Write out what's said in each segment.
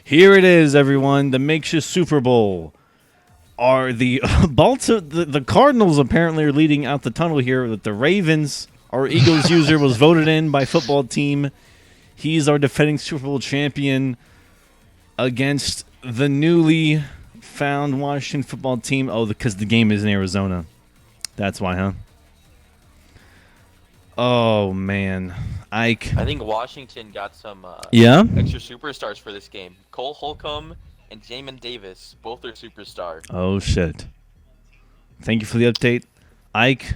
Here it is, everyone. The makeshift Super Bowl. Are the the Cardinals apparently are leading out the tunnel here. That the Ravens, our Eagles user, was voted in by Football Team. He's our defending Super Bowl champion against the newly found Washington Football Team. Oh, because the game is in Arizona. That's why, huh? Oh man, Ike. I think Washington got some extra superstars for this game. Cole Holcomb and Jamin Davis, both are superstar. Oh shit. Thank you for the update, Ike.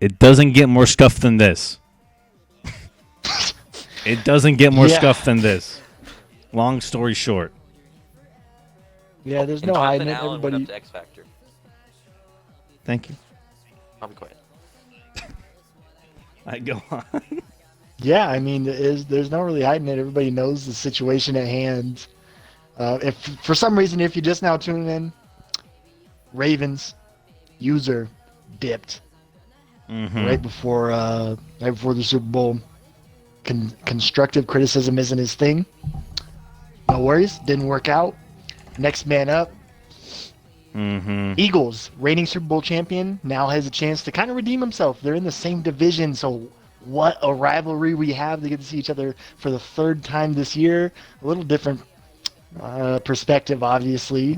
It doesn't get more scuffed than this. It doesn't get more scuffed than this. Long story short. Yeah, there's no hiding it. Allen Everybody. went up to X Factor. Thank you. I'll be quiet. I go on. Yeah, I mean, there's no really hiding it. Everybody knows the situation at hand. If for some reason, if you're just now tuning in, Ravens user dipped right before the Super Bowl. Constructive criticism isn't his thing. No worries, didn't work out. Next man up. Eagles, reigning Super Bowl champion, now has a chance to kind of redeem himself. They're in the same division, so what a rivalry we have. They get to see each other for the third time this year. A little different perspective, obviously.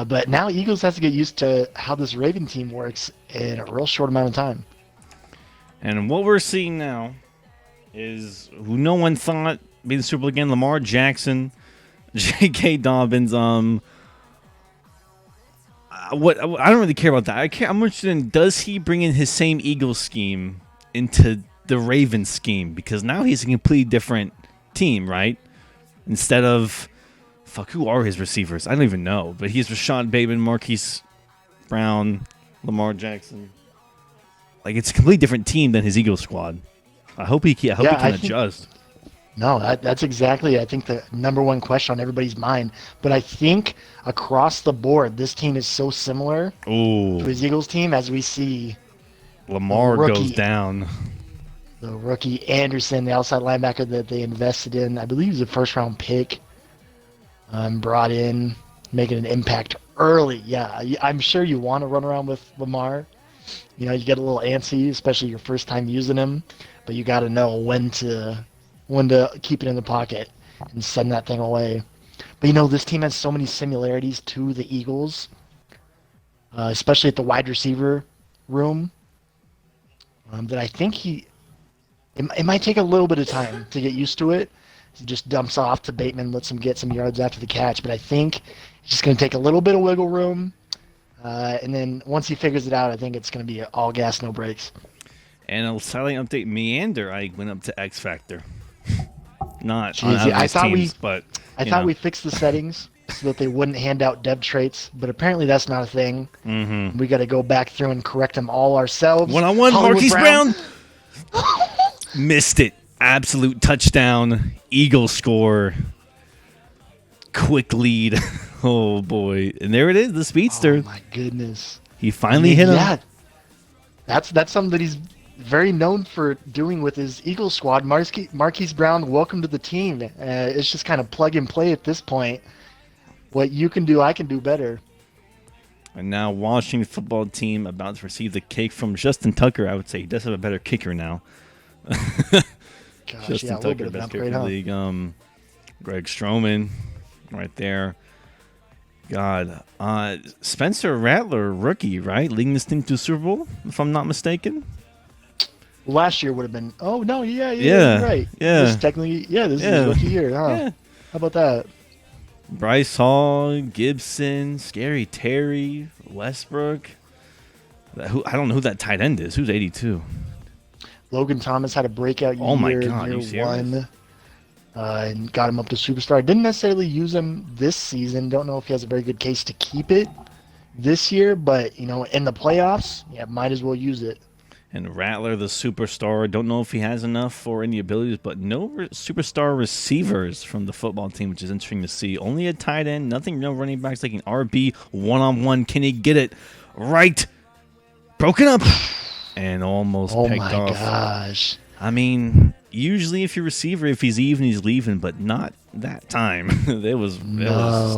But now Eagles has to get used to how this Raven team works in a real short amount of time. And what we're seeing now is who no one thought be the Super Bowl again, Lamar Jackson, J.K. Dobbins. I don't really care about that. I'm interested in, does he bring in his same Eagles scheme into the Ravens scheme? Because now he's a completely different team, right? Instead of, who are his receivers? I don't even know. But he's Rashad Bateman, Marquise Brown, Lamar Jackson. Like, it's a completely different team than his Eagles squad. I hope he can adjust. No, that's exactly, I think, the number one question on everybody's mind. But I think across the board, this team is so similar to his Eagles team as we see Lamar goes down. The rookie Anderson, the outside linebacker that they invested in, I believe he's a first-round pick, brought in, making an impact early. Yeah, I'm sure you want to run around with Lamar. You know, you get a little antsy, especially your first time using him, but you got to know when to keep it in the pocket and send that thing away. But, you know, this team has so many similarities to the Eagles, especially at the wide receiver room, that I think it might take a little bit of time to get used to it. He just dumps off to Bateman, lets him get some yards after the catch. But I think it's just going to take a little bit of wiggle room. And then once he figures it out, I think it's going to be all gas, no brakes. And a silent update, Meander, I went up to X Factor. Not Jeez, on I thought teams, but I thought we fixed the settings so that they wouldn't hand out dev traits, but apparently that's not a thing. We got to go back through and correct them all ourselves. One-on-one, Marquise Brown. Missed it. Absolute touchdown. Eagles score. Quick lead. Oh, boy. And there it is, the speedster. Oh, my goodness. He finally hit him. Yeah. That's something that he's very known for doing with his Eagles squad. Marquise Brown, welcome to the team. It's just kind of plug and play at this point. What you can do, I can do better. And now Washington Football Team about to receive the cake from Justin Tucker. I would say he does have a better kicker now. Gosh, Justin Tucker, best kicker in the league. Greg Stroman, right there. God, Spencer Rattler, rookie, right, leading this team to Super Bowl, if I'm not mistaken. Last year would have been. Oh no, yeah, right. Yeah, this technically, this is his rookie year, huh? Yeah. How about that? Bryce Hall, Gibson, Scary Terry, Westbrook. I don't know who that tight end is. Who's 82? Logan Thomas had a breakout year. Oh my God, year you serious? one, and got him up to superstar. Didn't necessarily use him this season. Don't know if he has a very good case to keep it this year, but you know, in the playoffs, might as well use it. And Rattler, the superstar. Don't know if he has enough or any abilities, but no superstar receivers from the football team, which is interesting to see. Only a tight end, no running backs, like an RB one-on-one. Can he get it right? Broken up and almost pegged off. Oh my gosh. I mean, usually if you're a receiver, if he's even, he's leaving, but not that time. It was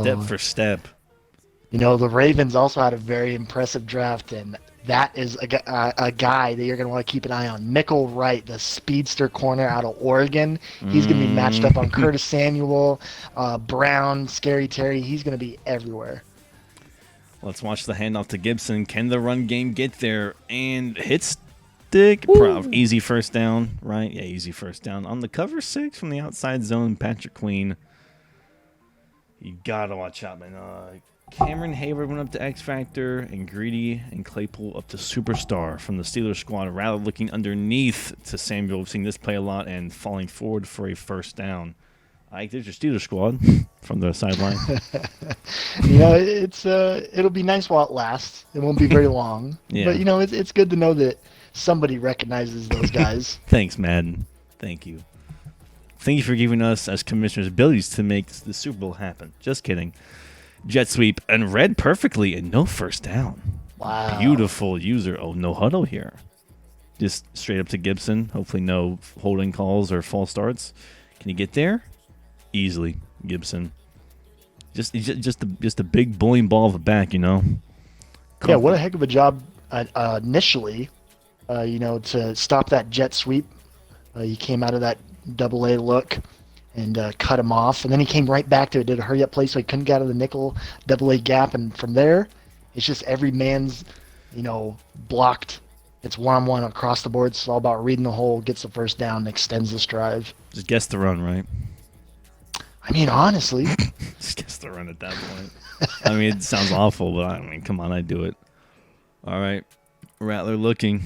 step for step. You know, the Ravens also had a very impressive draft, and that is a guy that you're going to want to keep an eye on. Michael Wright, the speedster corner out of Oregon. He's going to be matched up on Curtis Samuel, Brown, Scary Terry. He's going to be everywhere. Let's watch the handoff to Gibson. Can the run game get there? And hit stick. Easy first down, right? Yeah, easy first down. On the cover 6 from the outside zone, Patrick Queen. You got to watch out, man. Cameron Hayward went up to X Factor, and Greedy and Claypool up to Superstar from the Steelers squad. Rather looking underneath to Samuel. We've seen this play a lot, and falling forward for a first down. There's your Steelers squad from the sideline. You know, it'll be nice while it lasts. It won't be very long. Yeah. But, you know, it's good to know that somebody recognizes those guys. Thanks, Madden. Thank you. Thank you for giving us, as commissioners, abilities to make the Super Bowl happen. Just kidding. Jet sweep and read perfectly and no first down. Wow. Beautiful user. Oh, no huddle here. Just straight up to Gibson. Hopefully no holding calls or false starts. Can you get there? Easily, Gibson. Just a big bowling ball of a back, you know. Yeah, what a heck of a job initially, you know, to stop that jet sweep. He came out of that double-A look and cut him off. And then he came right back to it, did a hurry-up play so he couldn't get out of the nickel double-A gap. And from there, it's just every man's, you know, blocked. It's one-on-one across the board. It's all about reading the hole, gets the first down, and extends this drive. Just guess the run, right? I mean, honestly. Just guess the run at that point. I mean, it sounds awful, but I mean, come on, I'd do it. All right. Rattler looking.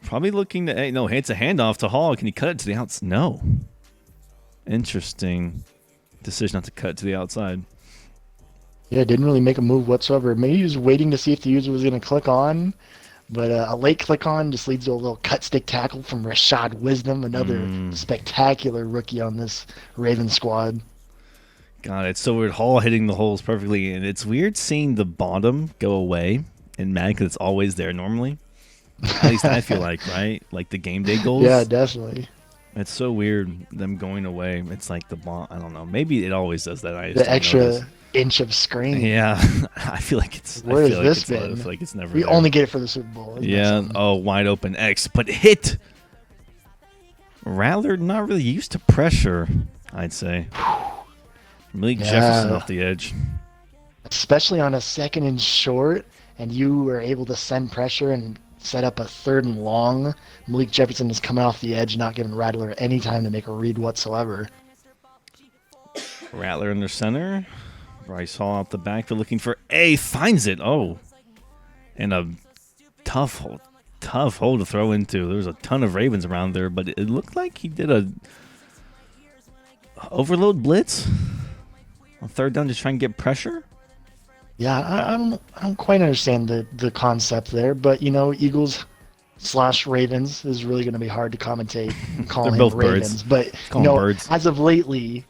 Probably looking to, it's a handoff to Hall. Can he cut it to the outside? No. Interesting decision not to cut to the outside. Yeah, didn't really make a move whatsoever. Maybe he was waiting to see if the user was going to click on, but a late click on just leads to a little cut stick tackle from Rashad Wisdom, another spectacular rookie on this Ravens squad. God, it's so weird. Hall hitting the holes perfectly, and it's weird seeing the bottom go away in Madden because it's always there normally. At least I feel like, right? Like the game day goals. Yeah, definitely. It's so weird them going away. It's like the bomb. I don't know. Maybe it always does that. I just the extra inch of screen. Yeah, I feel like it's. Where has this been? I feel like it's never. We there. only get it for the Super Bowl. Yeah. Oh, wide open X, but hit. Rattler not really used to pressure, I'd say. Malik Jefferson off the edge. Especially on a 2nd and short, and you were able to send pressure and set up a 3rd and long. Malik Jefferson is coming off the edge, not giving Rattler any time to make a read whatsoever. Rattler in the center. Bryce Hall out the back. They're looking for finds it. Oh. And a tough hole to throw into. There's a ton of Ravens around there, but it looked like he did a overload blitz on 3rd down to try and get pressure. Yeah, I don't quite understand the concept there, but you know, Eagles/Ravens is really going to be hard to commentate. Calling They're both Ravens, birds. But you know, as of lately,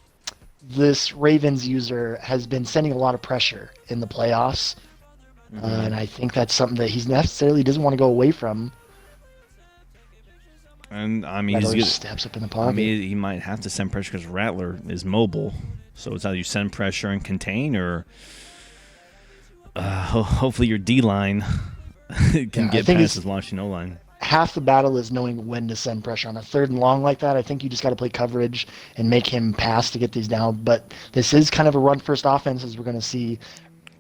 this Ravens user has been sending a lot of pressure in the playoffs, and I think that's something that he necessarily doesn't want to go away from. And I mean, he steps up in the pocket. I mean, he might have to send pressure because Rattler is mobile, so it's either you send pressure and contain, or hopefully your D line can get past his launching O line. Half the battle is knowing when to send pressure on a 3rd and long like that. I think you just got to play coverage and make him pass to get these down. But this is kind of a run-first offense, as we're going to see.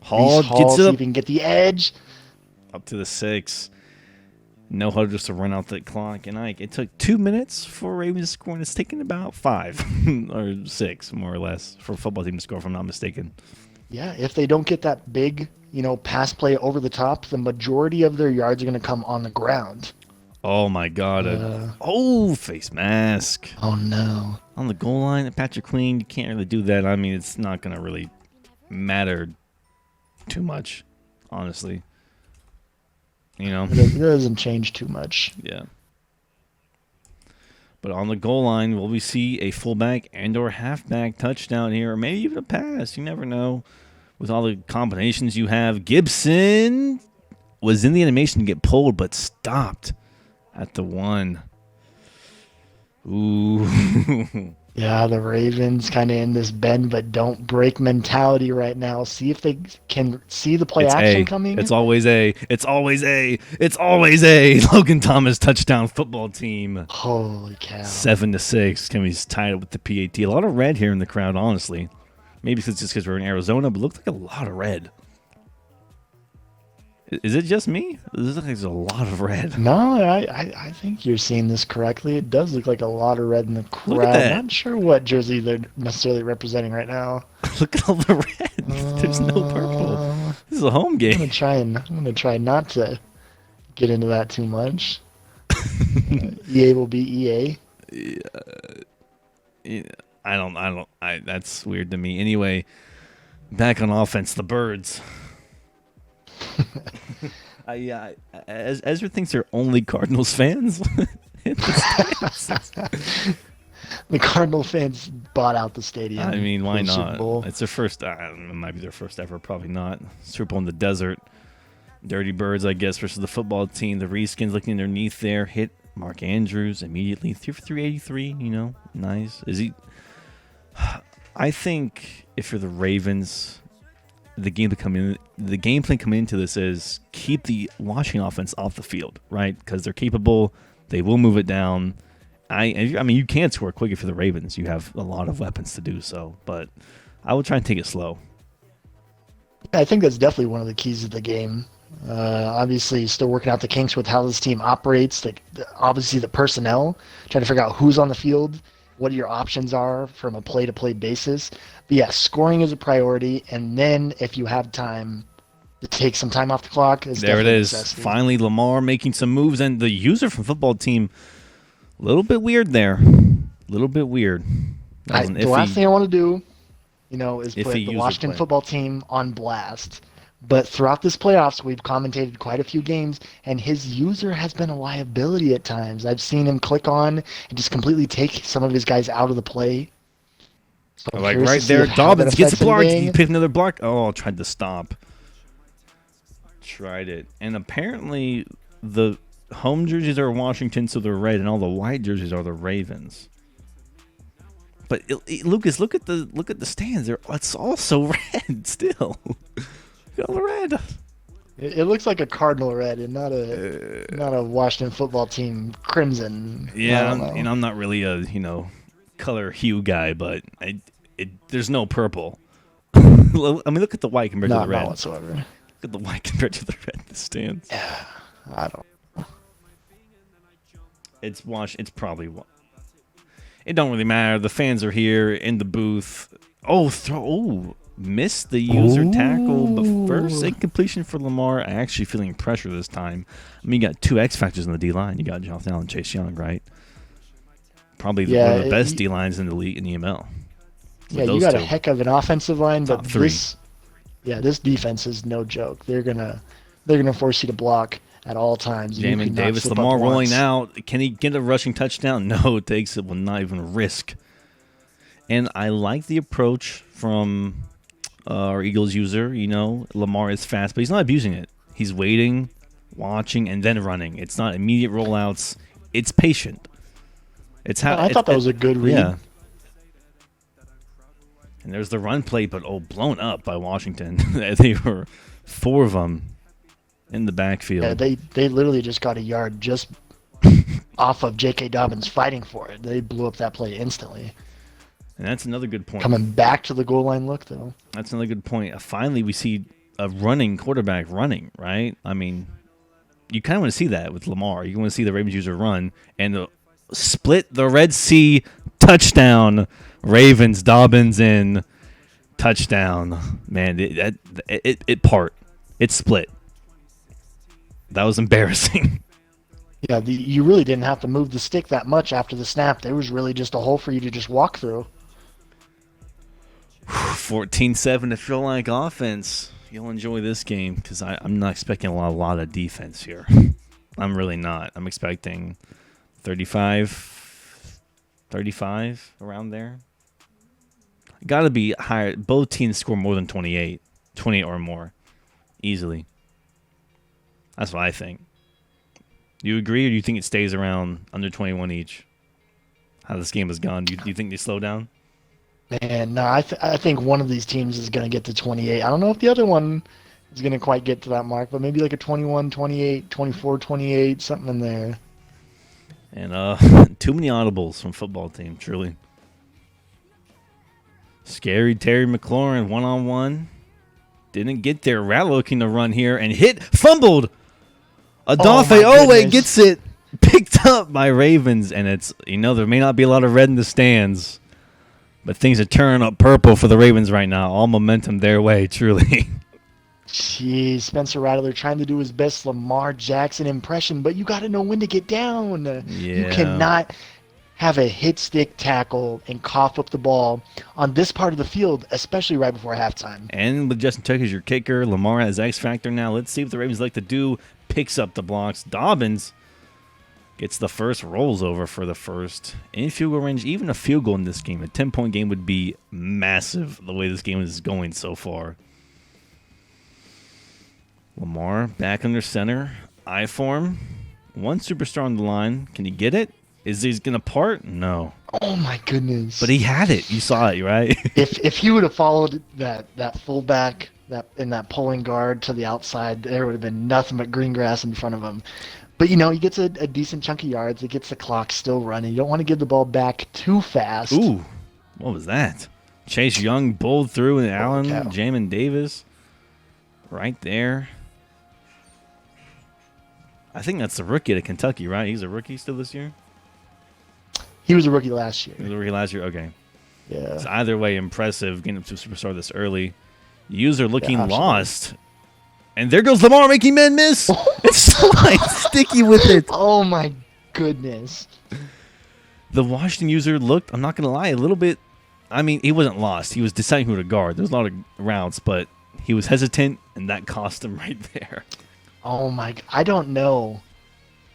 Hall gets see it if he can get the edge. Up to the 6. No huddle just to run out the clock. And it took 2 minutes for Ravens to score, and it's taken about 5 or 6, more or less, for a football team to score, if I'm not mistaken. Yeah, if they don't get that big, pass play over the top, the majority of their yards are going to come on the ground. Oh, my God. Face mask. Oh, no. On the goal line, Patrick Queen, you can't really do that. I mean, it's not going to really matter too much, honestly. It doesn't change too much. Yeah. But on the goal line, will we see a fullback and or halfback touchdown here, or maybe even a pass? You never know. With all the combinations you have, Gibson was in the animation to get pulled, but stopped at the 1. Ooh. Yeah, the Ravens kind of in this bend but don't break mentality right now. See if they can see the play It's action A. coming. It's always A. It's always A. It's always A. Logan Thomas touchdown football team. Holy cow. 7-6. Can be tied with the PAT. A lot of red here in the crowd, honestly. Maybe it's just because we're in Arizona, but it looks like a lot of red. Is it just me? It looks like there's a lot of red. No, I think you're seeing this correctly. It does look like a lot of red in the crowd. Look at that. Not sure what jersey they're necessarily representing right now. Look at all the red. There's no purple. This is a home game. I'm gonna try not to get into that too much. EA will be EA. Yeah, that's weird to me. Anyway, back on offense, the Birds. Ezra thinks they're only Cardinals fans. The Cardinal fans bought out the stadium. I mean, why for the Super not? Bowl. It's their first. It might be their first ever. Probably not. Super Bowl in the desert. Dirty Birds, I guess, versus the football team. The Reskins looking underneath there. Hit Mark Andrews immediately. 3 for 383. You know, nice. Is he? I think if you're the Ravens, the game plan coming into this is keep the Washington offense off the field, right? Because they're capable. They will move it down. I mean, you can score quick if you're the Ravens. You have a lot of weapons to do so, but I would try and take it slow. I think that's definitely one of the keys of the game. Obviously, still working out the kinks with how this team operates. Obviously, the personnel, trying to figure out who's on the field, what your options are from a play-to-play basis. But yeah, scoring is a priority, and then if you have time to take some time off the clock, There it is. Finally, Lamar making some moves, and the user from football team, a little bit weird there. A little bit weird. The last thing I want to do, is put the user Washington play. football team on blast. But throughout this playoffs, we've commentated quite a few games, and his user has been a liability at times. I've seen him click on and just completely take some of his guys out of the play. So I'm Like curious right to see there, if how that Dobbins gets affects blocked. anything. He picked another block. Oh, tried to stop. Tried it. And apparently the home jerseys are Washington, so they're red, and all the white jerseys are the Ravens. But Lucas, look at the stands. It's all so red still. Look at all the red. It looks like a Cardinal red and not a Washington football team crimson. Yeah, I don't know. I'm not really a color hue guy, but there's no purple. I mean, look at the white compared to the red. Not whatsoever. Look at the white compared to the red in the stands. Yeah, I don't. It's probably. It don't really matter. The fans are here in the booth. Missed the user tackle, but first incompletion for Lamar. Actually feeling pressure this time. I mean, you got two X factors in the D line. You got Jonathan Allen, Chase Young, right? Probably one of the best D lines in the league in EML. Yeah, you got a heck of an offensive line, but Top three. This defense is no joke. They're gonna force you to block at all times. Jamin Davis, Lamar rolling out. Can he get a rushing touchdown? No, it takes it. Will not even risk. And I like the approach from our Eagles user. Lamar is fast, but he's not abusing it. He's waiting, watching, and then running. It's not immediate rollouts. It's patient. I thought that was a good read. Yeah. And there's the run play, but blown up by Washington. They were 4 of them in the backfield. Yeah, they literally just got a yard just off of J.K. Dobbins fighting for it. They blew up that play instantly. And that's another good point. Coming back to the goal line look, though. That's another good point. Finally, we see a running quarterback running, right? I mean, you kind of want to see that with Lamar. You want to see the Ravens user run and split the Red Sea touchdown. Ravens, Dobbins in touchdown. Man, it split. That was embarrassing. Yeah, you really didn't have to move the stick that much after the snap. There was really just a hole for you to just walk through. 14-7 to feel like offense. You'll enjoy this game because I'm not expecting a lot of defense here. I'm really not. I'm expecting 35 around there. Got to be higher. Both teams score more than 28 or more easily. That's what I think. You agree, or do you think it stays around under 21 each? how this game has gone. Do you think they slow down? And no, I think one of these teams is going to get to 28. I don't know if the other one is going to quite get to that mark, but maybe like a 21, 28, 24, 28, something in there. And too many audibles from football team, truly. Scary Terry McLaurin, one-on-one. Didn't get there. Rattler looking to run here and fumbled. Adafe Owe gets it picked up by Ravens, and it's, there may not be a lot of red in the stands, but things are turning up purple for the Ravens right now. All momentum their way, truly. Jeez, Spencer Rattler trying to do his best Lamar Jackson impression, but you got to know when to get down. Yeah. You cannot have a hit stick tackle and cough up the ball on this part of the field, especially right before halftime. And with Justin Tuck as your kicker, Lamar has X Factor now. Let's see what the Ravens like to do. Picks up the blocks. Dobbins gets the first, rolls over for the first. In field goal range, even a field goal in this game, a 10-point game would be massive the way this game is going so far. Lamar back under center. I form. One superstar on the line. Can he get it? Is he going to part? No. Oh, my goodness. But he had it. You saw it, right? If he would have followed that fullback that pulling guard to the outside, there would have been nothing but green grass in front of him. But, he gets a decent chunk of yards. It gets the clock still running. You don't want to give the ball back too fast. Ooh, what was that? Chase Young bowled through, and Allen, Jamin Davis right there. I think that's the rookie at Kentucky, right? He's a rookie still this year? He was a rookie last year. He was a rookie last year? Okay. Yeah. So either way, impressive getting up to superstar this early. User looking lost. And there goes Lamar making men miss. It's sticky with it. Oh, my goodness. The Washington user looked, I'm not going to lie, a little bit. I mean, he wasn't lost. He was deciding who to guard. There's a lot of routes, but he was hesitant, and that cost him right there. Oh, my. I don't know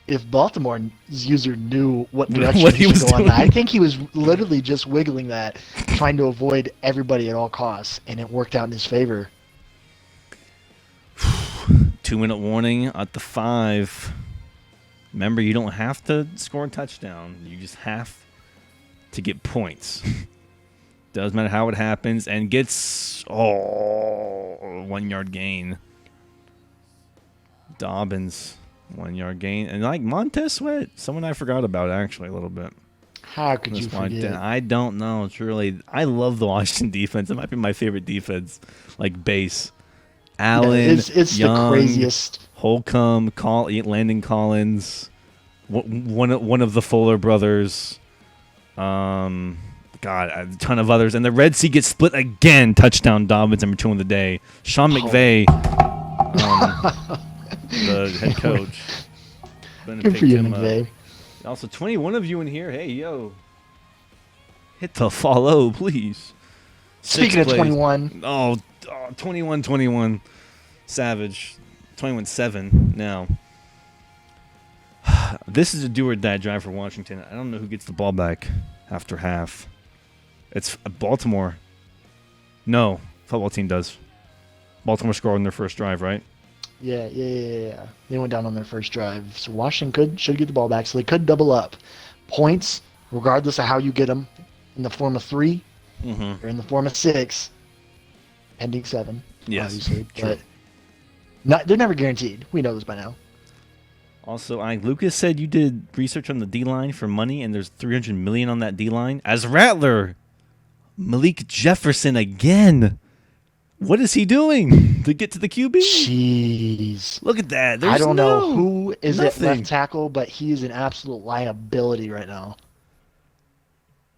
if Baltimore's user knew what direction what he was going. doing. I think he was literally just wiggling that, trying to avoid everybody at all costs, and it worked out in his favor. 2-minute warning at the 5. Remember, you don't have to score a touchdown. You just have to get points. Doesn't matter how it happens. And gets, 1-yard gain. Dobbins, 1-yard gain. And like Montez Sweat, someone I forgot about actually a little bit. How could you forget? I don't know. It's really, I love the Washington defense. It might be my favorite defense, like base. Allen, it's Young, the craziest. Holcomb, Landon Collins, one of the Fuller brothers. God, a ton of others. And the Red Sea gets split again. Touchdown Dobbins, number 2 on the day. Sean McVay, the head coach. Good for you, McVay. Also, 21 of you in here. Hey, yo. Hit the follow, please. Speaking of 21. 21-21. Savage. 21-7 now. This is a do-or-die drive for Washington. I don't know who gets the ball back after half. It's Baltimore. No, football team does. Baltimore scored on their first drive, right? Yeah. They went down on their first drive. So Washington should get the ball back, so they could double up. Points, regardless of how you get them, in the form of 3 or in the form of 6, pending 7, obviously. True. But they're never guaranteed. We know this by now. Also, Lucas said you did research on the D-line for money, and there's $300 million on that D-line. As Rattler, Malik Jefferson again. What is he doing to get to the QB? Jeez. Look at that. I don't know who is nothing. at left tackle, but he is an absolute liability right now.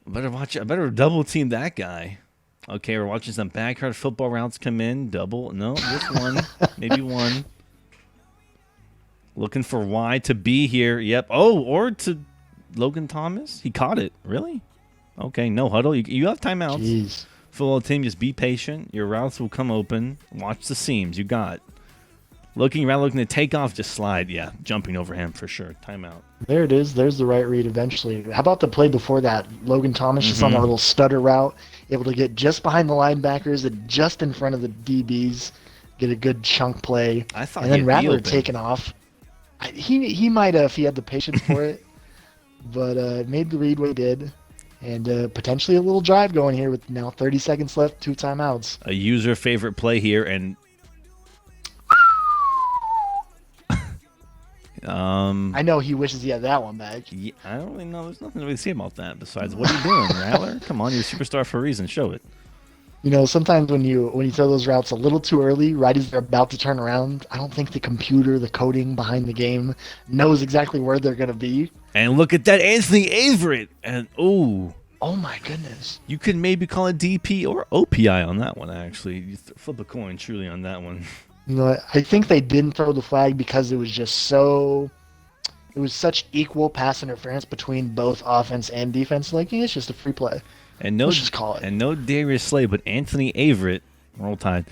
I better double team that guy. Okay, we're watching some backyard football routes come in. Double. No, just one. Maybe one. Looking for Y to be here. Yep. or to Logan Thomas. He caught it. Really? Okay, no huddle. You have timeouts. Jeez. Football team, just be patient. Your routes will come open. Watch the seams. You got. Looking to take off, just slide. Yeah, jumping over him for sure. Timeout. There it is. There's the right read eventually. How about the play before that? Logan Thomas just on a little stutter route, able to get just behind the linebackers and just in front of the DBs, get a good chunk play. I thought and then Rattler taking off. He might have if he had the patience for it, but made the read what he did. And potentially a little drive going here with now 30 seconds left, 2 timeouts. A user favorite play here, and I know he wishes he had that one back. yeah, I don't really know. There's nothing to really say about that besides what are you doing, Rattler? Come on, you're a superstar for a reason. Show it. You know, sometimes when you throw those routes a little too early, right as they're about to turn around, I don't think the computer, the coding behind the game, knows exactly where they're going to be. And look at that, Anthony Averett. And oh my goodness. You could maybe call it DP or OPI on that one, actually. You flip a coin truly on that one. You know, I think they didn't throw the flag because it was just it was such equal pass interference between both offense and defense. Like, it's just a free play. And no, let's just call it. And no Darius Slay, but Anthony Averett, roll tide,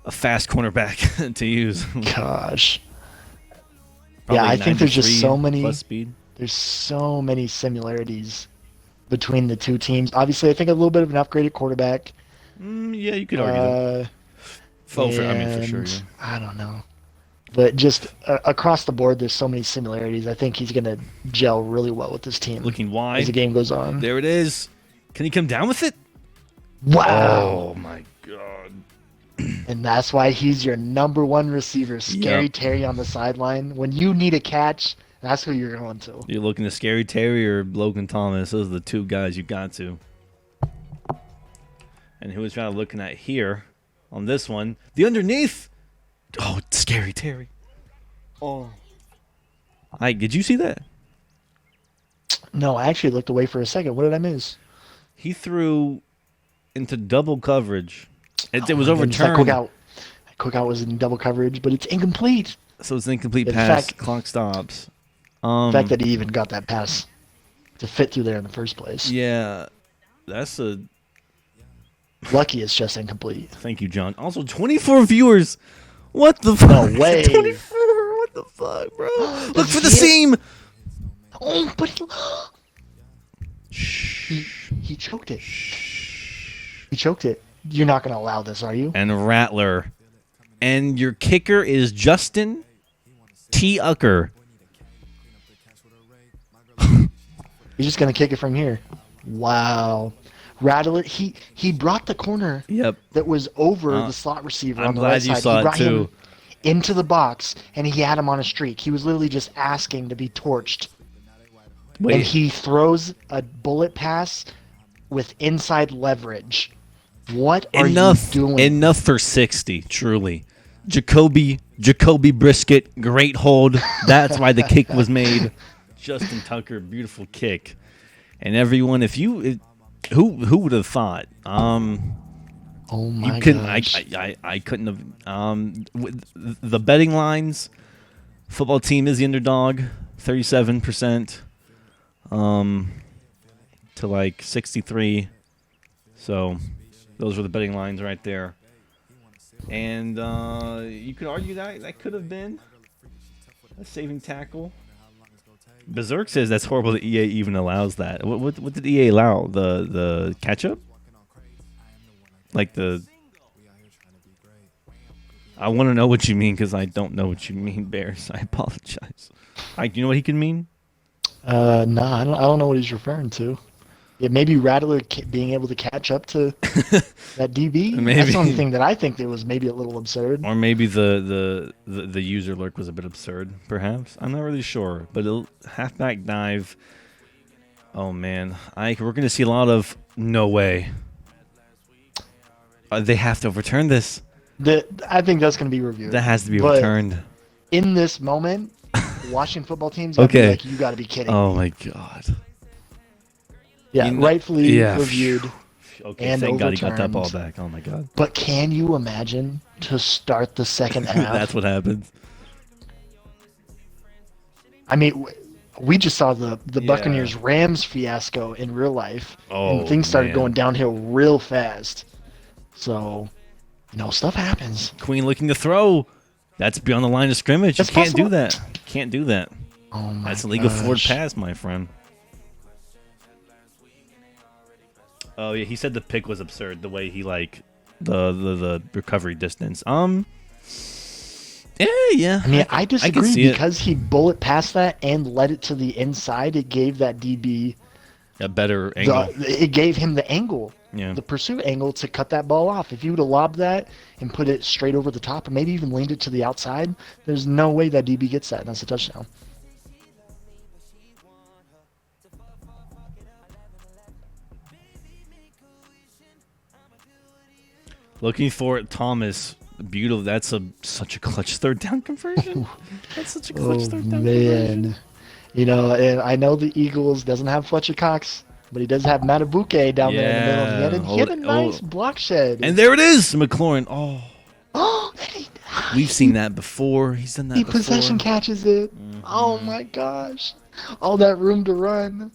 a fast cornerback to use. Gosh. Probably yeah, I think there's just so many. Plus speed. There's so many similarities between the two teams. Obviously, I think a little bit of an upgraded quarterback. Yeah, you could argue that. For sure. Yeah. I don't know. But just across the board, there's so many similarities. I think he's going to gel really well with this team. Looking wide. As the game goes on. There it is. Can he come down with it? Wow. Oh, my God. And that's why he's your number one receiver, Scary Yep. Terry on the sideline. When you need a catch, that's who you're going to. You're looking at Scary Terry or Logan Thomas. Those are the two guys you got to. And who is kind of looking at here on this one? The underneath. Oh, Scary Terry. Oh. Did you see that? No, I actually looked away for a second. What did I miss? He threw into double coverage. It was That overturned. quick out was in double coverage, but it's incomplete. So it's an incomplete In pass. fact- Clock stops. The fact that he even got that pass to fit through there in the first place. Yeah, that's a... Lucky it's just incomplete. Thank you, John. Also, 24 viewers. What the fuck? No way. 24. What the fuck, bro? Look for the seam. Oh, but he choked it. He choked it. You're not going to allow this, are you? And Rattler. And your kicker is Justin T. Ucker. He's just going to kick it from here. Wow. Rattler, he brought the corner that was over the slot receiver on the right side. I'm glad you saw he brought it, too. him into the box, and he had him on a streak. He was literally just asking to be torched. Wait. And he throws a bullet pass with inside leverage. What are you doing? Enough for 60, truly. Jacoby Brisket, great hold. That's why the kick was made. Justin Tucker, beautiful kick. And everyone, who would have thought? Oh my you couldn't. gosh. I couldn't have. The betting lines. Football team is the underdog, 37%. To like 63. So those were the betting lines right there. And you could argue that could have been a saving tackle. Berserk says that's horrible that EA even allows that. What did EA allow? The catch-up? Like the... I want to know what you mean because I don't know what you mean, Bears. I apologize. Do you know what he can mean? I don't know what he's referring to. Yeah, maybe Rattler being able to catch up to that DB. Maybe. That's the only thing that I think that was maybe a little absurd. Or maybe the user lurk was a bit absurd, perhaps. I'm not really sure. But a halfback dive. Oh, man. We're going to see a lot of no way. They have to overturn this. I think that's going to be reviewed. That has to be But overturned. in this moment, watching football teams, be like, you got to be kidding. Oh, my God. Yeah, rightfully reviewed. Okay, and thank God he got that overturned. ball back. Oh, my God. But can you imagine to start the second half? That's what happens. I mean, we just saw the Buccaneers-Rams fiasco in real life. Oh, and things started man. going downhill real fast. So, stuff happens. Queen looking to throw. That's beyond the line of scrimmage. That's You can't do possible. that. You can't do that. Oh my That's a legal forward gosh. pass, my friend. Oh yeah, he said the pick was absurd. The way he the recovery distance. Yeah. I mean, I can disagree see it. because he bullet passed that and led it to the inside. It gave that DB A better angle. It gave him the angle, Yeah. the pursuit angle to cut that ball off. If you would have lobbed that and put it straight over the top, or maybe even leaned it to the outside, there's no way that DB gets that. And that's a touchdown. Looking for it, Thomas. Beautiful. That's such a clutch third down conversion. That's such a clutch third down conversion. You know, and I know the Eagles doesn't have Fletcher Cox, but he does have Matabuke down there in the middle. He had a nice block shed. And there it is, McLaurin. Oh, we've seen that before. He's done that before. He possession catches it. Mm-hmm. Oh my gosh. All that room to run.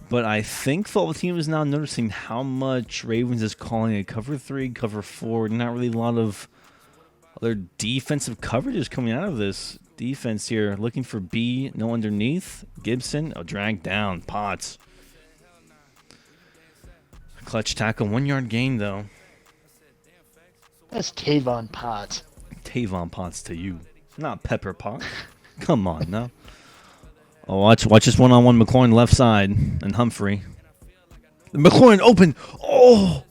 But I think football team is now noticing how much Ravens is calling a cover 3, cover 4. Not really a lot of other defensive coverages coming out of this defense here. Looking for B, no underneath. Gibson, drag down. Potts. Clutch tackle, 1 yard gain though. That's Tavon Potts. Tavon Potts to you, not Pepper Potts. Come on now. Oh, watch this one-on-one McLaurin left side and Humphrey. McLaurin open. Oh,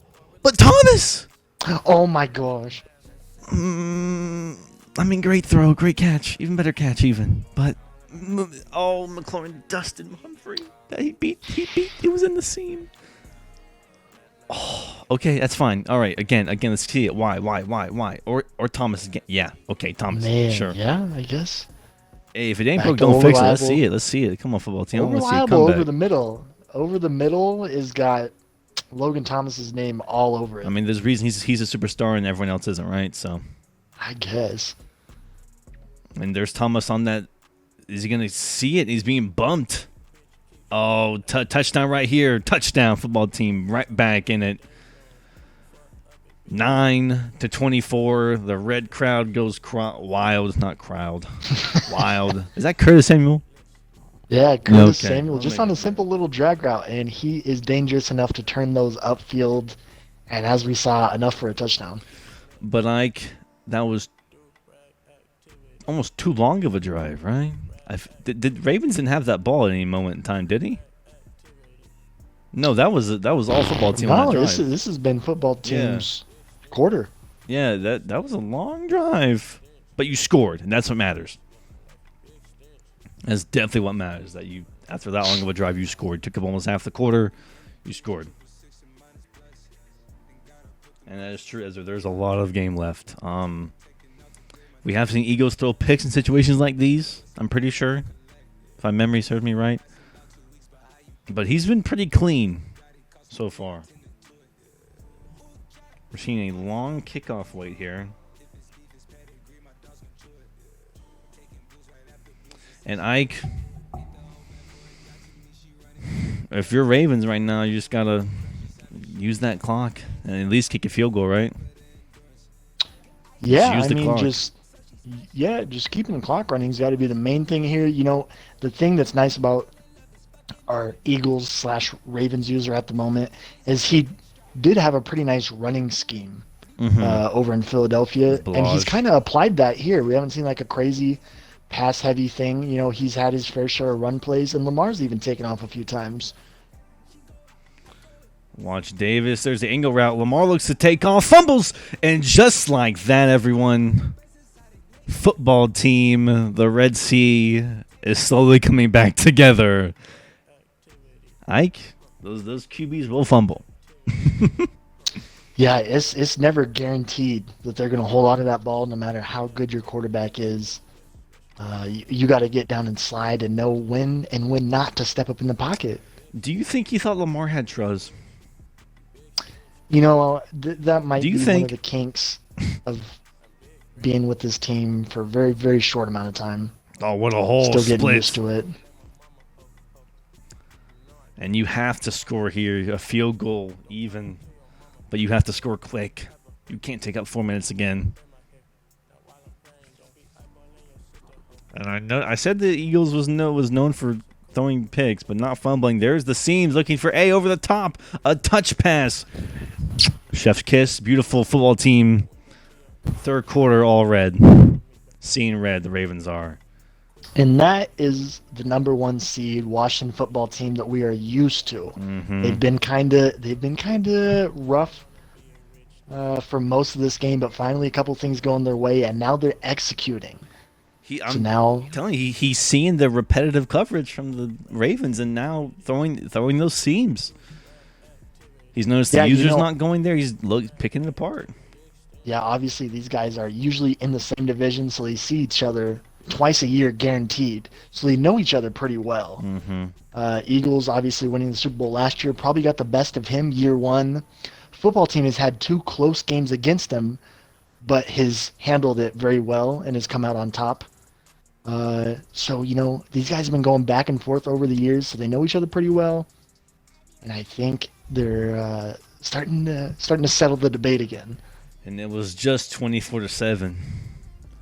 but Thomas. Oh my gosh. I mean, great throw, great catch, even better catch, even. But McLaurin dusted Humphrey. He beat. He was in the seam. Oh, okay, that's fine. All right, again, let's see it. Why? Or Thomas again. Yeah, okay, Thomas. Man, sure. Yeah, I guess. Hey, if it ain't broke, don't fix it. Let's see it. Come on, football team. Reliable over the middle. Over the middle is got Logan Thomas's name all over it. I mean, there's a reason he's a superstar and everyone else isn't, right? So, I guess. And there's Thomas on that. Is he gonna see it? He's being bumped. Oh, touchdown right here. Touchdown, football team. Right back in it. 9-24. The red crowd goes wild. Not crowd. Wild. Is that Curtis Samuel? Yeah, Curtis Samuel. Just on a simple little drag route. And he is dangerous enough to turn those upfield. And as we saw, enough for a touchdown. But, that was almost too long of a drive, right? Did Ravens didn't have that ball at any moment in time, did he? No, that was all football team. No, this has been football team's quarter. Yeah, that was a long drive, but you scored, and that's what matters. That's definitely what matters. That you, after that long of a drive, you scored. Took up almost half the quarter, you scored, and that is true. As there's a lot of game left. We have seen Eagles throw picks in situations like these, I'm pretty sure, if my memory serves me right. But he's been pretty clean so far. We're seeing a long kickoff wait here. And Ike, if you're Ravens right now, you just got to use that clock and at least kick a field goal, right? Yeah, just keeping the clock running has got to be the main thing here. You know, the thing that's nice about our Eagles/Ravens user at the moment is he did have a pretty nice running scheme over in Philadelphia, and he's kind of applied that here. We haven't seen like a crazy pass-heavy thing. You know, he's had his fair share of run plays, and Lamar's even taken off a few times. Watch Davis. There's the angle route. Lamar looks to take off, fumbles, and just like that, everyone, football team, the Red Sea is slowly coming back together. Ike, those QBs will fumble. Yeah, it's never guaranteed that they're going to hold on to that ball no matter how good your quarterback is. You got to get down and slide and know when and when not to step up in the pocket. Do you think he thought Lamar had Truz? You know, that might be one of the kinks of being with this team for a very, very short amount of time. Oh, what a whole Still split. Getting used to it. And you have to score here, a field goal even, but you have to score quick. You can't take up 4 minutes again. And I said the Eagles was known for throwing picks, but not fumbling. There's the seams looking for A over the top. A touch pass. Chef's kiss. Beautiful football team. Third quarter, all red. Seeing red, the Ravens are. And that is the #1 seed Washington football team that we are used to. Mm-hmm. They've been kind of rough for most of this game, but finally a couple things going their way, and now they're executing. I'm telling you, he's seeing the repetitive coverage from the Ravens, and now throwing those seams. He's noticed the user's not going there. He's picking it apart. Yeah, obviously these guys are usually in the same division, so they see each other twice a year guaranteed. So they know each other pretty well. Mm-hmm. Eagles obviously winning the Super Bowl last year probably got the best of him year one. Football team has had 2 close games against him, but has handled it very well and has come out on top. So, these guys have been going back and forth over the years, so they know each other pretty well. And I think they're starting to settle the debate again. And it was just 24-7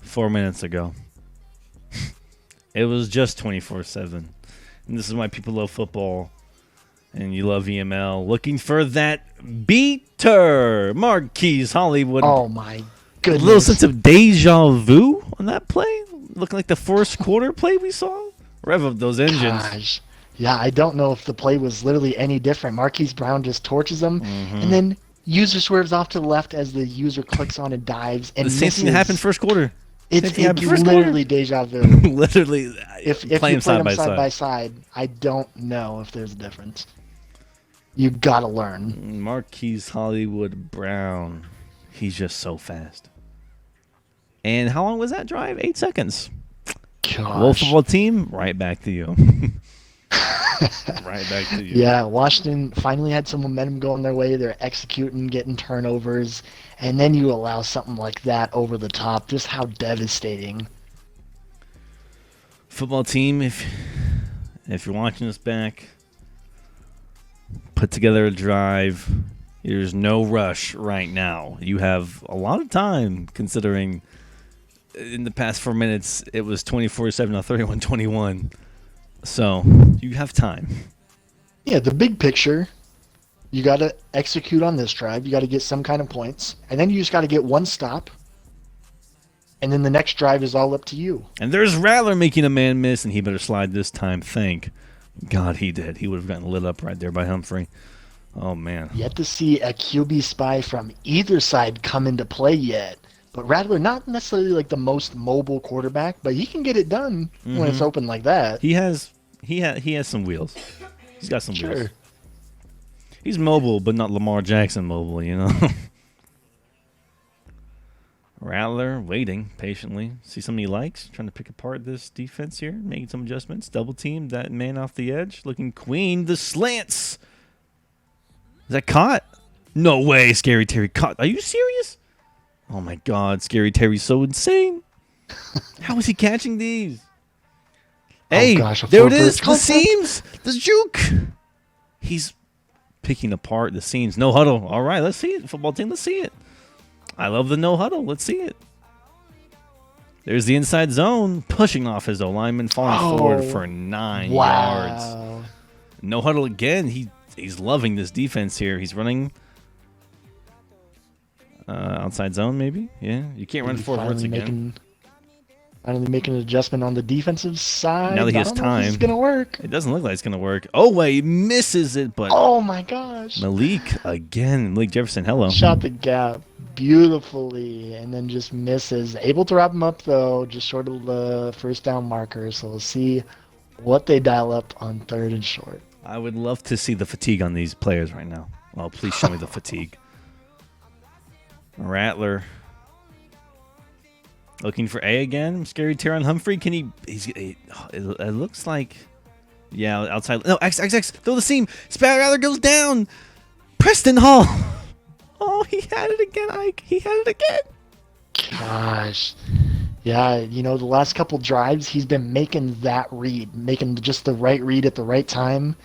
4 minutes ago. It was just 24-7. And this is why people love football and you love EML. Looking for that beater. Marquise Hollywood. Oh, my goodness. A little sense of deja vu on that play. Looking like the first quarter play we saw. Rev up those engines. Gosh. Yeah, I don't know if the play was literally any different. Marquise Brown just torches him. Mm-hmm. And then user swerves off to the left as the user clicks on and dives. And the same thing that happened first quarter. It's literally deja vu. Literally, if you play them side by side, I don't know if there's a difference. You gotta learn. Marquise Hollywood Brown, he's just so fast. And how long was that drive? 8 seconds. Gosh. Wolf football team, right back to you. Right back to you. Yeah, Washington finally had some momentum going their way. They're executing, getting turnovers, and then you allow something like that over the top. Just how devastating. Football team, if you're watching this back, put together a drive. There's no rush right now. You have a lot of time considering in the past 4 minutes it was 24-7 now 31-21. So, you have time. Yeah, the big picture, you got to execute on this drive. You got to get some kind of points. And then you just got to get one stop. And then the next drive is all up to you. And there's Rattler making a man miss, and he better slide this time. Thank God he did. He would have gotten lit up right there by Humphrey. Oh, man. Yet to see a QB spy from either side come into play yet. But Rattler, not necessarily like the most mobile quarterback, but he can get it done when it's open like that. He has some wheels. He's got some wheels. He's mobile, but not Lamar Jackson mobile, you know. Rattler waiting patiently. See something he likes, trying to pick apart this defense here, making some adjustments. Double team that man off the edge, looking queen. The slants. Is that caught? No way, Scary Terry caught. Are you serious? Oh, my God. Scary Terry's so insane. How is he catching these? Hey, gosh, there it is. The seams. The juke. He's picking apart the seams. No huddle. All right, let's see it. Football team, let's see it. I love the no huddle. Let's see it. There's the inside zone. Pushing off his O-lineman. Falling forward for 9 yards. No huddle again. He's loving this defense here. He's running... outside zone, maybe? Yeah. You can't run forwards again. Finally making an adjustment on the defensive side. Now that he has time. It's going to work. It doesn't look like it's going to work. Oh, wait. He misses it, but... Oh, my gosh. Malik again. Malik Jefferson, hello. Shot the gap beautifully and then just misses. Able to wrap him up, though, just short of the first down marker. So we'll see what they dial up on 3rd and short. I would love to see the fatigue on these players right now. Well, please show me the fatigue. Rattler looking for A again. Scary Terron Humphrey. Can he? It looks like, yeah, outside. No, X. Throw the seam. Rattler goes down. Preston Hall. Oh, he had it again, Ike. He had it again. Gosh. Yeah, the last couple drives, he's been making that read, making just the right read at the right time,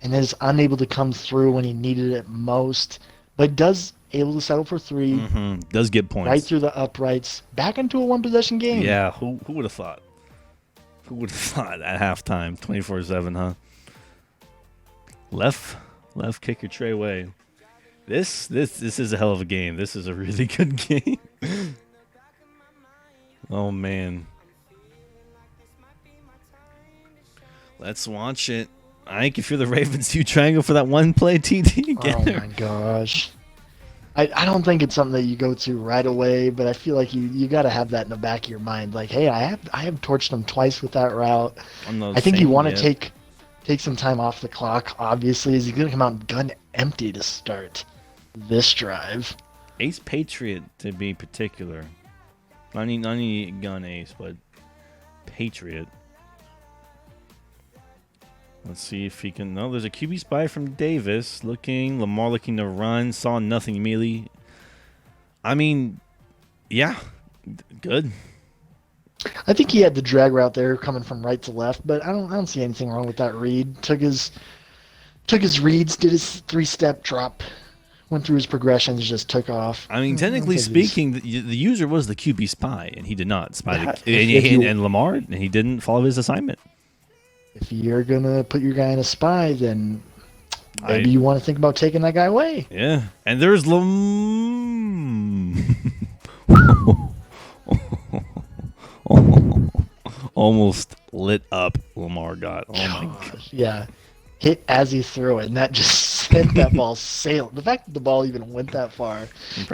and is unable to come through when he needed it most, but does able to settle for 3. Mm-hmm. Does get points. Right through the uprights. Back into a one-possession game. Yeah, who would have thought? Who would have thought at halftime, 24-7, huh? Left kicker Trey Way. This is a hell of a game. This is a really good game. Oh, man. Let's watch it. Ike, if you're the Ravens, you triangle for that one play TD again. Oh my gosh. I don't think it's something that you go to right away, but I feel like you got to have that in the back of your mind. Like, hey, I have torched him twice with that route. I think you want to take some time off the clock. Obviously, is he going to come out gun empty to start this drive? Ace Patriot to be particular. Not any gun ace, but Patriot. Let's see if he can. No, there's a QB spy from Davis. Lamar looking to run. Saw nothing immediately. I mean, yeah, good. I think he had the drag route there coming from right to left, but I don't see anything wrong with that read. Took his reads, did his 3-step drop, went through his progressions, just took off. I mean, technically speaking, the user was the QB spy, and he did not spy and Lamar, and he didn't follow his assignment. If you're going to put your guy in a spy, then maybe you want to think about taking that guy away. Yeah. And there's almost lit up Lamar got. Oh, my God. Yeah. Hit as he threw it, and that just sent that ball sailing. The fact that the ball even went that far,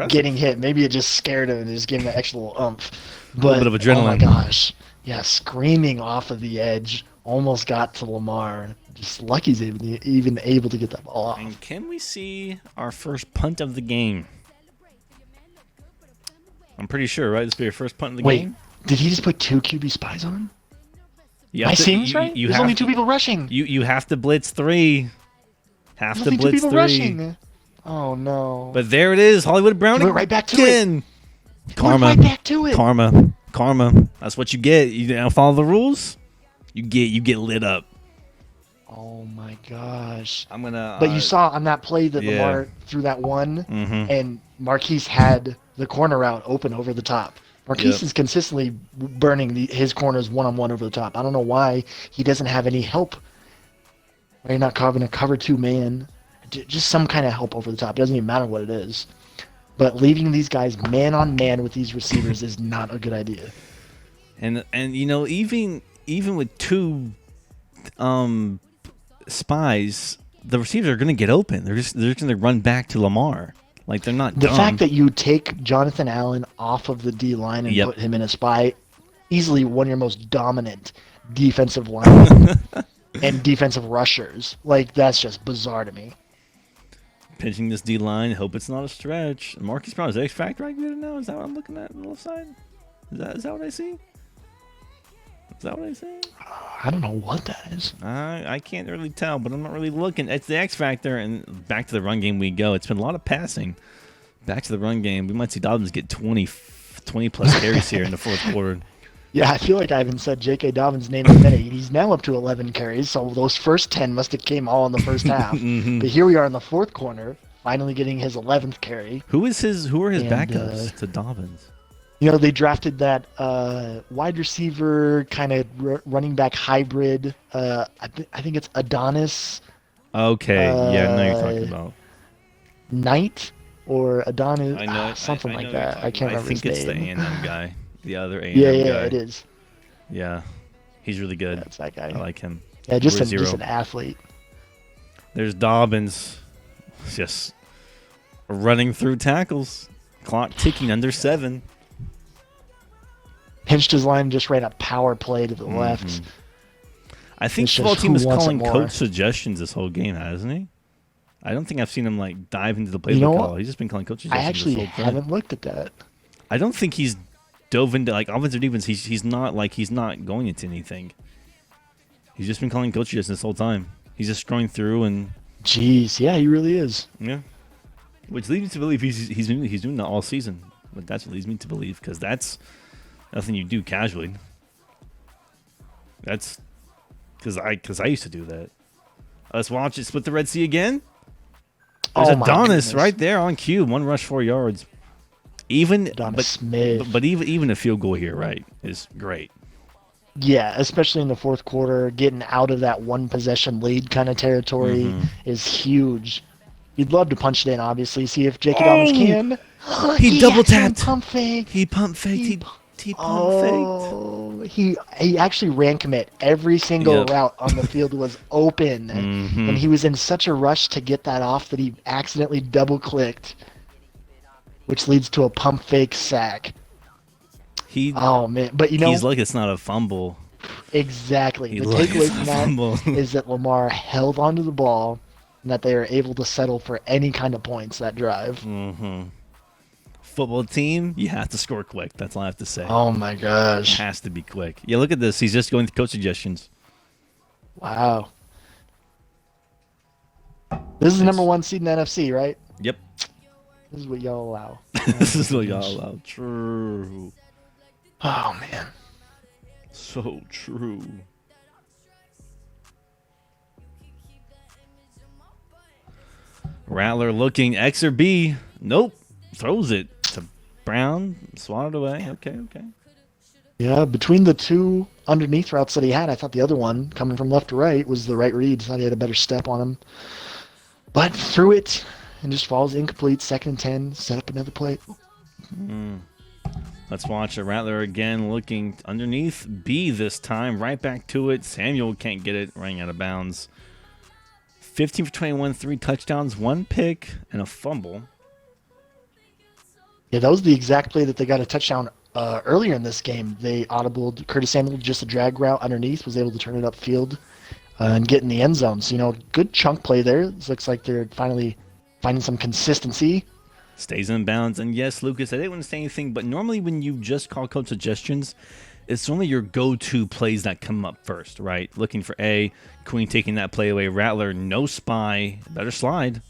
getting hit, maybe it just scared him and just gave him that extra little oomph. But, a little bit of adrenaline. Oh, my gosh. Yeah, screaming off of the edge. Almost got to Lamar. Just lucky he's even able to get that ball off. And can we see our first punt of the game? I'm pretty sure, right? This will be your first punt of the game? Wait, did he just put 2 QB spies on? Am I seeing this right? There's only 2 people rushing. You have to blitz 3. There's only 2 people rushing. Oh, no. But there it is. Hollywood Brown went right back to again. It. Karma. Right back to it. Karma. That's what you get. You don't follow the rules. You get lit up. Oh my gosh! I'm gonna. But you saw on that play that Lamar threw that one, and Marquise had the corner out open over the top. Marquise is consistently burning his corners one-on-one over the top. I don't know why he doesn't have any help. Why you're not covering a cover 2 man? Just some kind of help over the top. It doesn't even matter what it is. But leaving these guys man on man with these receivers is not a good idea. And you know, even with 2 spies, the receivers are going to get open. They're just going to run back to Lamar. Like, they're not dumb. The fact that you take Jonathan Allen off of the D line and put him in a spy, easily one of your most dominant defensive linemen and defensive rushers. Like, that's just bizarre to me. Pinching this D line, hope it's not a stretch. Marquise Brown is X Factor right there now. Is that what I'm looking at on the left side? Is that what I see? Is that what I say? I don't know what that is. I can't really tell, but I'm not really looking. It's the X Factor, and back to the run game we go. It's been a lot of passing. Back to the run game. We might see Dobbins get 20-plus carries here in the fourth quarter. Yeah, I feel like I haven't said J.K. Dobbins' name in a minute. He's now up to 11 carries, so those first 10 must have came all in the first half. But here we are in the fourth quarter, finally getting his 11th carry. Who are his backups to Dobbins? You know, they drafted that wide receiver kind of running back hybrid. I think it's Adonis. Okay, yeah, I know you're talking about. Knight or Adonis, I know, something like that. I can't remember his name. I think it's the A&M guy. The other A&M guy. Yeah, it is. Yeah, he's really good. That's that guy. I like him. Yeah, just an athlete. There's Dobbins, just running through tackles. Clock ticking under 7. Pinched his line, just ran a power play to the left. I think the football team is calling coach suggestions this whole game, hasn't he? I don't think I've seen him like dive into the playbook at all. He's just been calling coach suggestions. I actually haven't looked at that. I don't think he's dove into like offensive defense. He's not going into anything. He's just been calling coach suggestions this whole time. He's just scrolling through and. Jeez, yeah, he really is. Yeah, which leads me to believe he's doing that all season. But that's what leads me to believe because that's. Nothing you do casually. That's because I used to do that. Let's watch it split the Red Sea again. There's Adonis right there on cue. 1 rush, 4 yards. But even a field goal here, right, is great. Yeah, especially in the fourth quarter, getting out of that 1 possession lead kind of territory is huge. You'd love to punch it in, obviously. See if J.K. Dobbins can. He double tapped. Pump fake. He pump faked. He pump faked. Oh, he actually ran commit. Every single route on the field was open. And he was in such a rush to get that off that he accidentally double-clicked, which leads to a pump fake sack. Oh, man. But, he's like it's not a fumble. Exactly. The takeaway from that is that Lamar held onto the ball and that they are able to settle for any kind of points that drive. Football team, you have to score quick. That's all I have to say. Oh, my gosh. It has to be quick. Yeah, look at this. He's just going through coach suggestions. Wow. This is the number 1 seed in the NFC, right? Yep. This is what y'all allow. This is what y'all allow. True. Oh, man. So true. Rattler looking X or B. Nope. Throws it to Brown. Swatted away. Okay. Yeah, between the two underneath routes that he had, I thought the other one, coming from left to right, was the right read. Thought he had a better step on him. But threw it and just falls incomplete. 2nd and 10. Set up another play. Let's watch a Rattler again looking underneath B this time. Right back to it. Samuel can't get it. Running out of bounds. 15 for 21, 3 touchdowns, 1 pick, and a fumble. Yeah, that was the exact play that they got a touchdown earlier in this game. They audibled Curtis Samuel, just a drag route underneath, was able to turn it upfield and get in the end zone. So, good chunk play there. It looks like they're finally finding some consistency. Stays in bounds. And yes, Lucas, I didn't want to say anything, but normally when you just call coach suggestions, it's only your go-to plays that come up first, right? Looking for A, Queen taking that play away. Rattler, no spy, better slide.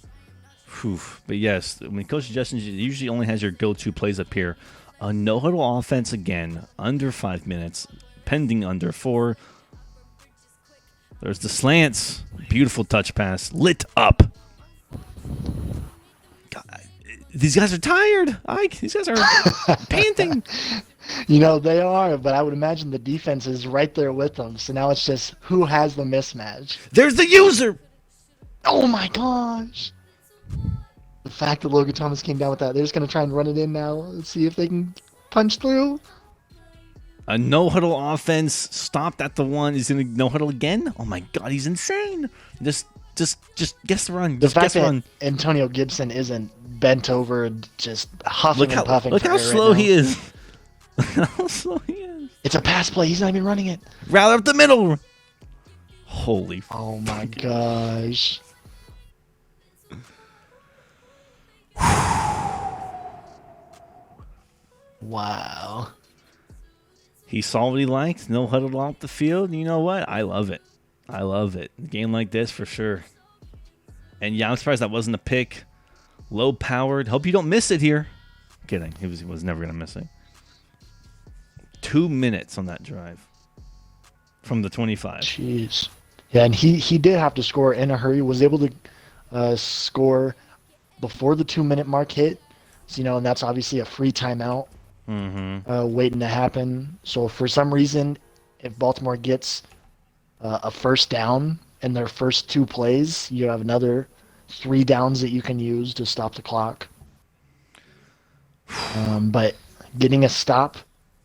Whew. But yes, when coach suggestions, it usually only has your go-to plays up here. A no-huddle offense again, under 5 minutes, pending under 4. There's the slants. Beautiful touch pass. Lit up. God, these guys are tired. Ike, these guys are panting. They are, but I would imagine the defense is right there with them. So now it's just who has the mismatch. There's the user. Oh, my gosh. The fact that Logan Thomas came down with that, they're just going to try and run it in now. Let's see if they can punch through. A no-huddle offense stopped at the 1. He's going to no-huddle again? Oh, my God, he's insane. Just guess the run. The fact that Antonio Gibson isn't bent over, just huffing and puffing. Look how slow he is. How slow he is. It's a pass play. He's not even running it. Rather up the middle. Holy. Oh, my gosh. Wow. He saw what he liked. No huddled off the field. You know what? I love it. I love it. A game like this for sure. And yeah, I'm surprised that wasn't a pick. Low powered. Hope you don't miss it here. Kidding. He was never going to miss it. 2 minutes on that drive from the 25. Jeez. Yeah, and he did have to score in a hurry. Was able to score before the 2-minute mark hit. So, and that's obviously a free timeout waiting to happen. So for some reason, if Baltimore gets a first down in their first 2 plays, you have another 3 downs that you can use to stop the clock. But getting a stop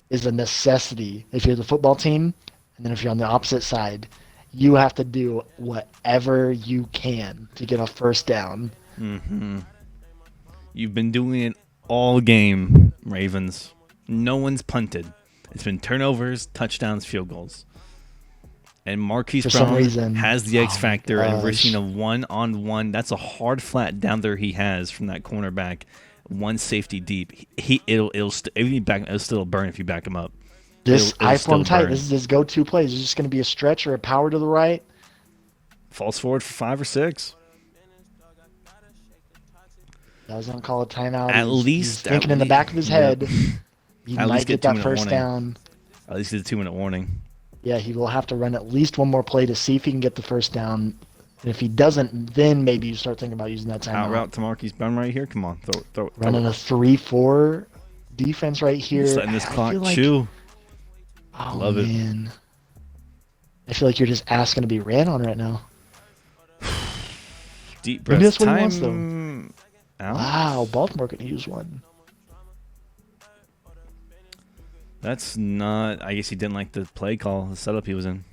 is a necessity if you're the football team, and then if you're on the opposite side, you have to do whatever you can to get a first down. You've been doing it all game, Ravens. No one's punted. It's been turnovers, touchdowns, field goals. And Marquise Brown has the X factor, and we're seeing a 1-on-1. That's a hard flat down there he has from that cornerback. 1 safety deep. It'll still burn if you back him up. This I form tight. This is his go-to play. Is it just going to be a stretch or a power to the right? Falls forward for 5 or 6. Doesn't call a timeout. He's thinking in the back of his head. He might get that first down. At least it's a 2-minute warning. Yeah, he will have to run at least one more play to see if he can get the first down. And if he doesn't, then maybe you start thinking about using that timeout. Out route to Marquise Brown right here. Come on, throw it. Running a 3-4 defense right here. Just letting this clock chew. Oh, Love it. Man. I feel like you're just asking to be ran on right now. Deep breath. Maybe that's what he wants, though. Out. Wow, Baltimore could use one. That's not. I guess he didn't like the play call, the setup he was in.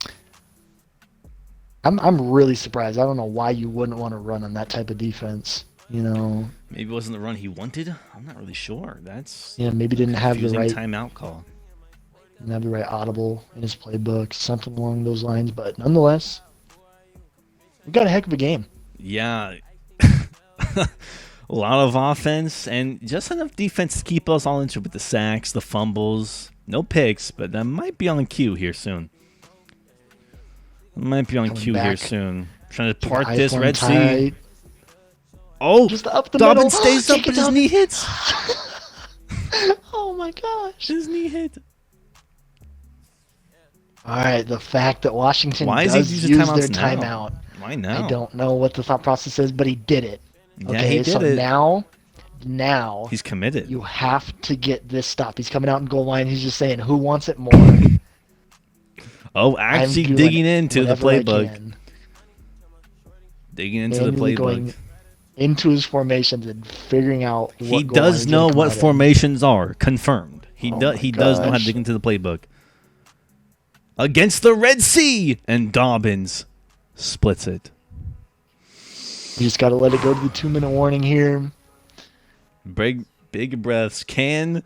I'm really surprised. I don't know why you wouldn't want to run on that type of defense. Maybe it wasn't the run he wanted. I'm not really sure. That's maybe didn't have the right timeout call. Didn't have the right audible in his playbook, something along those lines. But nonetheless, we got a heck of a game. Yeah. A lot of offense and just enough defense to keep us all into it with the sacks, the fumbles. No picks, but that might be on cue here soon. Trying to part this Red Sea. Oh, just up the Dobbins middle. stays up, but his knee hits. Oh my gosh. His knee hit. All right, the fact that Washington does use their timeout. Why now? I don't know what the thought process is, but he did it. Yeah, okay, he did so it. now he's committed. You have to get this stop. He's coming out in goal line. He's just saying, "Who wants it more?" Oh, actually digging into the playbook. Digging into the playbook. Going into his formations and figuring out what he does know what formations are. Confirmed. He does know how to dig into the playbook. Against the Red Sea, and Dobbins splits it. You just got to let it go to the 2-minute warning here. Big breaths. Can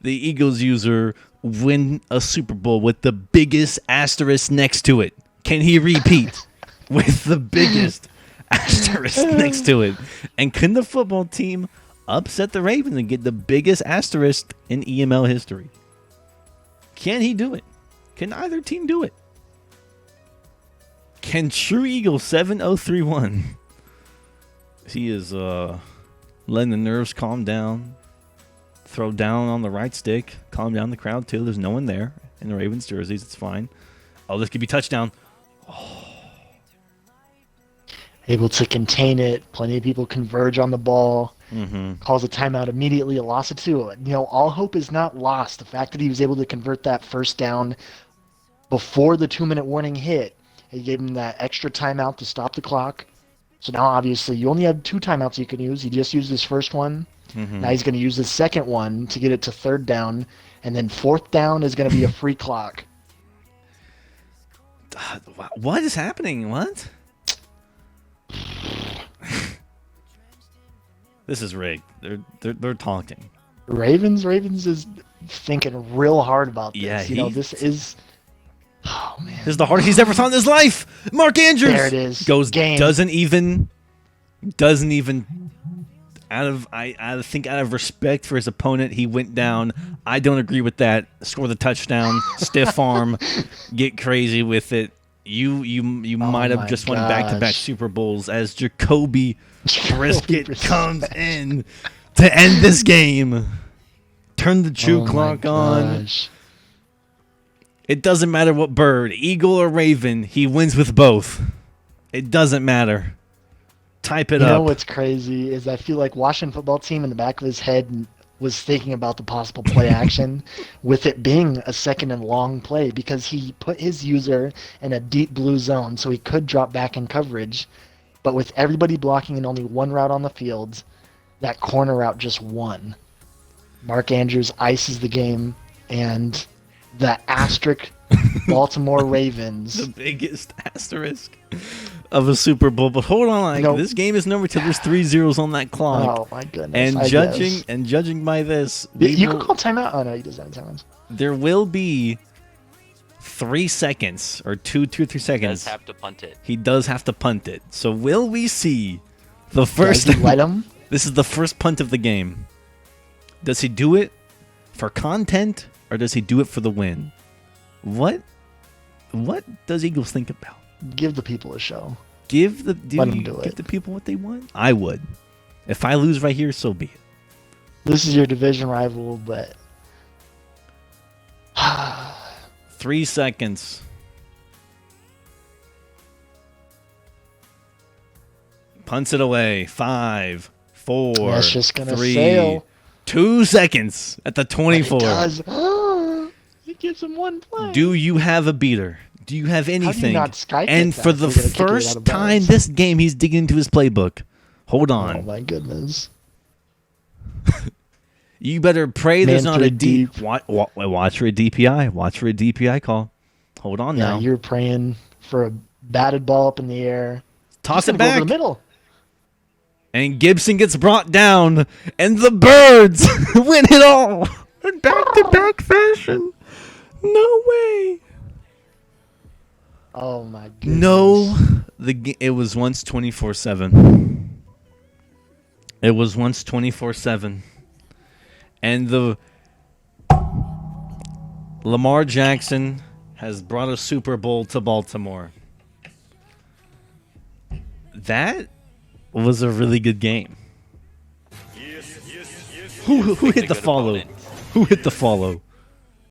the Eagles user win a Super Bowl with the biggest asterisk next to it? Can he repeat with the biggest asterisk next to it? And can the football team upset the Ravens and get the biggest asterisk in EML history? Can he do it? Can either team do it? Can True Eagle 7031? He is letting the nerves calm down. Throw down on the right stick. Calm down the crowd, too. There's no one there in the Ravens jerseys. It's fine. Oh, this could be touchdown. Oh. Able to contain it. Plenty of people converge on the ball. Mm-hmm. Calls a timeout immediately. A loss of 2. All hope is not lost. The fact that he was able to convert that first down before the 2-minute warning hit, he gave him that extra timeout to stop the clock. So now, obviously, you only have 2 timeouts you can use. He just used his first one. Mm-hmm. Now he's going to use his second one to get it to 3rd down. And then 4th down is going to be a free clock. What is happening? What? This is rigged. They're taunting. Ravens is thinking real hard about this. Yeah, this is... Oh, man. This is the hardest he's ever thought in his life. Mark Andrews. There it is. Goes, Game. doesn't even out of respect for his opponent, he went down. I don't agree with that. Score the touchdown, stiff arm, get crazy with it. You might have just won back-to-back Super Bowls as Jacoby Brisket comes in to end this game. Turn the true clock on. It doesn't matter what bird, eagle or raven, he wins with both. It doesn't matter. Type it up. You know what's crazy is I feel like Washington football team in the back of his head was thinking about the possible play action with it being a 2nd and long play because he put his user in a deep blue zone so he could drop back in coverage. But with everybody blocking and only one route on the field, that corner route just won. Mark Andrews ices the game, and the asterisk Baltimore Ravens. The biggest asterisk of a Super Bowl. But hold on, this game is numbered till there's 3 zeros on that clock. Oh my goodness! And judging by this, you can call timeout. Oh no, he doesn't have timeouts. There will be 3 seconds or 2 or 3 seconds. He does have to punt it. He does have to punt it. So will we see the first? Does he let him? This is the first punt of the game. Does he do it for content or does he do it for the win? What does Eagles think about? Give the people a show. Give the people what they want? I would. If I lose right here, so be it. This is your division rival, but 3 seconds. Punts it away. 5, 4, that's just gonna 3, sail. 2 seconds at the 24. But it does. It gives him one play. Do you have a beater? Do you have anything? How do you not Skype and that for if the they're gonna kick it out first of time bounds? this game, he's digging into his playbook. Hold on. Oh my goodness. You better pray there's Man not a three deep. deep. Watch for a DPI. Watch for a DPI call. Hold on Yeah, now. you're praying for a batted ball up in the air. Toss Just it gonna go back. over the middle. And Gibson gets brought down, and the Birds win it all in back-to-back fashion. No way. Oh my goodness. No, it was once 24/7. It was once 24/7, and the Lamar Jackson has brought a Super Bowl to Baltimore. That was a really good game. Who hit the follow? opponent. Who hit the follow?